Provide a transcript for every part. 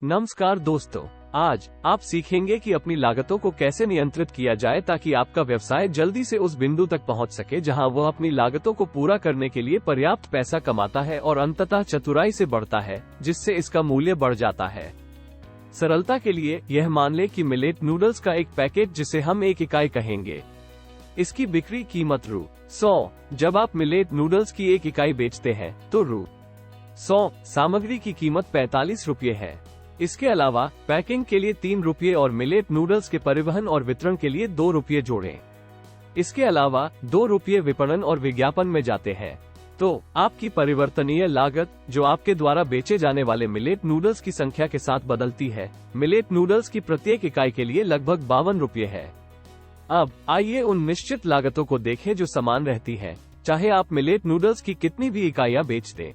नमस्कार दोस्तों, आज आप सीखेंगे कि अपनी लागतों को कैसे नियंत्रित किया जाए ताकि आपका व्यवसाय जल्दी से उस बिंदु तक पहुंच सके जहां वह अपनी लागतों को पूरा करने के लिए पर्याप्त पैसा कमाता है और अंततः चतुराई से बढ़ता है, जिससे इसका मूल्य बढ़ जाता है। सरलता के लिए यह मान ले कि मिलेट नूडल्स का एक पैकेट, जिसे हम 1 इकाई कहेंगे, इसकी बिक्री कीमत ₹100। जब आप मिलेट नूडल्स की 1 इकाई बेचते हैं तो ₹100 सामग्री की कीमत ₹45 है। इसके अलावा पैकिंग के लिए ₹3 और मिलेट नूडल्स के परिवहन और वितरण के लिए ₹2 जोड़ें। इसके अलावा ₹2 विपणन और विज्ञापन में जाते हैं। तो आपकी परिवर्तनीय लागत, जो आपके द्वारा बेचे जाने वाले मिलेट नूडल्स की संख्या के साथ बदलती है, मिलेट नूडल्स की प्रत्येक इकाई के लिए लगभग ₹52 है। अब आइए उन निश्चित लागतों को देखें जो समान रहती है, चाहे आप मिलेट नूडल्स की कितनी भी इकाइयां बेच दें।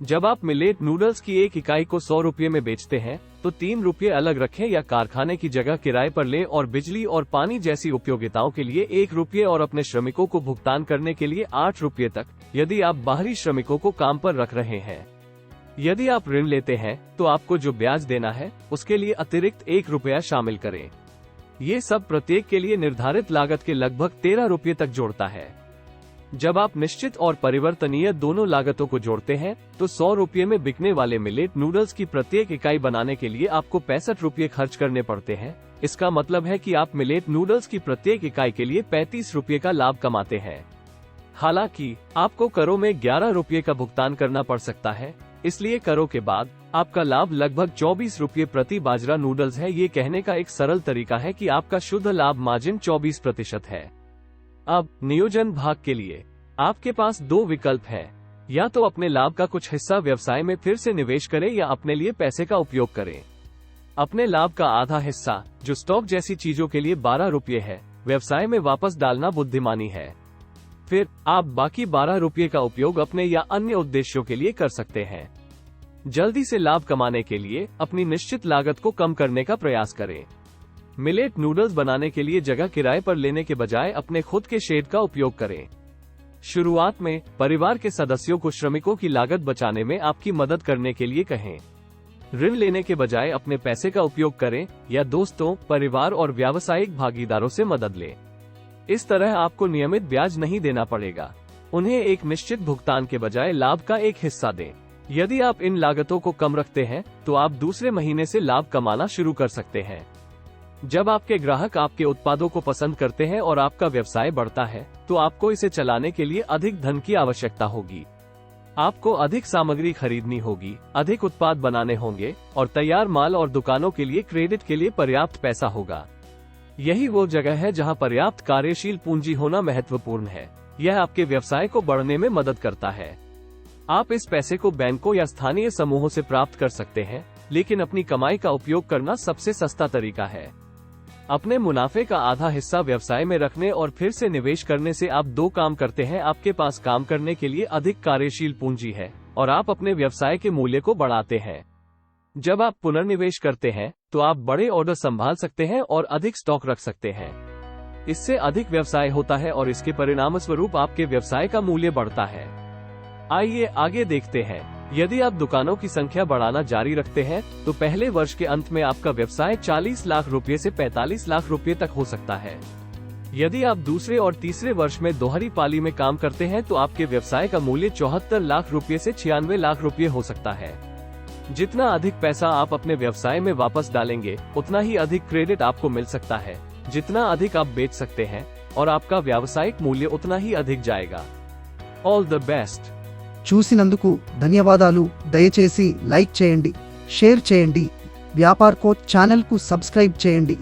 जब आप मिलेट नूडल्स की 1 इकाई को ₹100 में बेचते हैं तो ₹3 अलग रखें या कारखाने की जगह किराए पर लें और बिजली और पानी जैसी उपयोगिताओं के लिए ₹1 और अपने श्रमिकों को भुगतान करने के लिए ₹8 तक, यदि आप बाहरी श्रमिकों को काम पर रख रहे हैं। यदि आप ऋण लेते हैं तो आपको जो ब्याज देना है उसके लिए अतिरिक्त ₹1 शामिल करें। ये सब प्रत्येक के लिए निर्धारित लागत के लगभग ₹13 तक जोड़ता है। जब आप निश्चित और परिवर्तनीय दोनों लागतों को जोड़ते हैं तो ₹100 में बिकने वाले मिलेट नूडल्स की प्रत्येक इकाई बनाने के लिए आपको ₹65 खर्च करने पड़ते हैं। इसका मतलब है कि आप मिलेट नूडल्स की प्रत्येक इकाई के लिए ₹35 का लाभ कमाते हैं। हालांकि आपको करों में ₹11 का भुगतान करना पड़ सकता है, इसलिए करों के बाद आपका लाभ लगभग ₹24 प्रति बाजरा नूडल्स है। ये कहने का एक सरल तरीका है कि आपका शुद्ध लाभ मार्जिन 24% है। अब नियोजन भाग के लिए आपके पास 2 विकल्प हैं, या तो अपने लाभ का कुछ हिस्सा व्यवसाय में फिर से निवेश करें या अपने लिए पैसे का उपयोग करें। अपने लाभ का आधा हिस्सा, जो स्टॉक जैसी चीजों के लिए ₹12 है, व्यवसाय में वापस डालना बुद्धिमानी है। फिर आप बाकी ₹12 का उपयोग अपने या अन्य उद्देश्यों के लिए कर सकते हैं। जल्दी से लाभ कमाने के लिए अपनी निश्चित लागत को कम करने का प्रयास करें। मिलेट नूडल्स बनाने के लिए जगह किराए पर लेने के बजाय अपने खुद के शेड का उपयोग करें। शुरुआत में परिवार के सदस्यों को श्रमिकों की लागत बचाने में आपकी मदद करने के लिए कहें। ऋण लेने के बजाय अपने पैसे का उपयोग करें या दोस्तों, परिवार और व्यावसायिक भागीदारों से मदद लें। इस तरह आपको नियमित ब्याज नहीं देना पड़ेगा। उन्हें एक निश्चित भुगतान के बजाय लाभ का एक हिस्सा दें। यदि आप इन लागतों को कम रखते हैं तो आप दूसरे महीने से लाभ कमाना शुरू कर सकते हैं। जब आपके ग्राहक आपके उत्पादों को पसंद करते हैं और आपका व्यवसाय बढ़ता है तो आपको इसे चलाने के लिए अधिक धन की आवश्यकता होगी। आपको अधिक सामग्री खरीदनी होगी, अधिक उत्पाद बनाने होंगे और तैयार माल और दुकानों के लिए क्रेडिट के लिए पर्याप्त पैसा होगा। यही वो जगह है जहां पर्याप्त कार्यशील पूंजी होना महत्वपूर्ण है। यह आपके व्यवसाय को बढ़ने में मदद करता है। आप इस पैसे को बैंकों या स्थानीय समूहों से प्राप्त कर सकते हैं, लेकिन अपनी कमाई का उपयोग करना सबसे सस्ता तरीका है। अपने मुनाफे का आधा हिस्सा व्यवसाय में रखने और फिर से निवेश करने से आप 2 काम करते हैं। आपके पास काम करने के लिए अधिक कार्यशील पूंजी है और आप अपने व्यवसाय के मूल्य को बढ़ाते हैं। जब आप पुनर्निवेश करते हैं तो आप बड़े ऑर्डर संभाल सकते हैं और अधिक स्टॉक रख सकते हैं। इससे अधिक व्यवसाय होता है और इसके परिणामस्वरूप आपके व्यवसाय का मूल्य बढ़ता है। आइए आगे देखते हैं। यदि आप दुकानों की संख्या बढ़ाना जारी रखते हैं तो पहले वर्ष के अंत में आपका व्यवसाय ₹40 लाख से ₹45 लाख तक हो सकता है। यदि आप दूसरे और तीसरे वर्ष में दोहरी पाली में काम करते हैं तो आपके व्यवसाय का मूल्य ₹74 लाख से ₹96 लाख हो सकता है। जितना अधिक पैसा आप अपने व्यवसाय में वापस डालेंगे, उतना ही अधिक क्रेडिट आपको मिल सकता है। जितना अधिक आप बेच सकते हैं और आपका व्यावसायिक मूल्य उतना ही अधिक जाएगा। All the best. చూసినందుకు ధన్యవాదాలు। దయచేసి లైక్ చేయండి, షేర్ చేయండి, వ్యాపార్ కోచ్ ఛానల్ కు సబ్స్క్రైబ్ చేయండి।